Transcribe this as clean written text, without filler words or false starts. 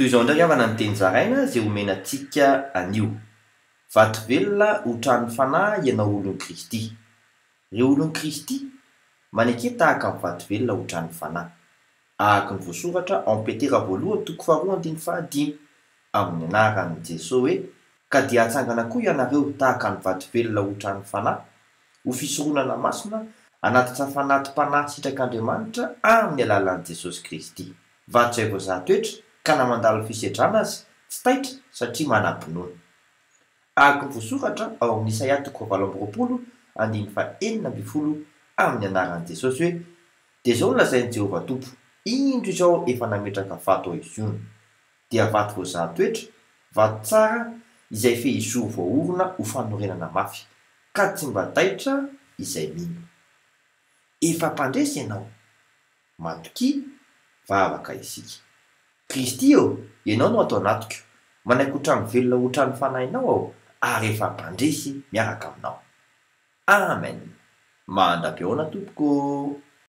toy izao ndraiky avana ny teny zaraina zay omenantsika anio. Vato velona ho trano fanahy ianao olon'i Kristy. Ireo olon'i Kristy maneke tahaka ny vato velona ho trano fanahy. Araka ny voasoratra ao Petera voalohany toko faharoa andiny fahadimy amin'ny anaran'i Jesosy hoe ka dia hatsangana koa ianareo tahaka ny vato velona ho trano fanahy, ho fisoronana masina anatitra fanatim-panahy sitrak'Andriamanitra amin'ny alalan'i Jesosy Kristy. Vato izay voazahatoetra ka na mandalo fisedrana azy tsy taitra satria manam-pinoana. Araka ny voasoratra ao amin'ny Isaia toko fahavalo amby roapolo andiny fahaenina ambin'ny folo amin'ny anaran'i Jesosy hoe dia izao nolazain'i Jehovah Tompo, indro izao efa nametraka vato ao iziony, dia vato voazahatoetra, vato tsara izay fehizoro voaorona ho fanorenana mafy, ka tsy mba taitra izay mino. Efa mpandresy ianao, matokia vavaka isika. Kristy ianao no atao anatiko, manaiko trano velona ho trano fanahinao aho, ary efa mpandresy miaraka aminao. Amen. Mandra-beona tompoko.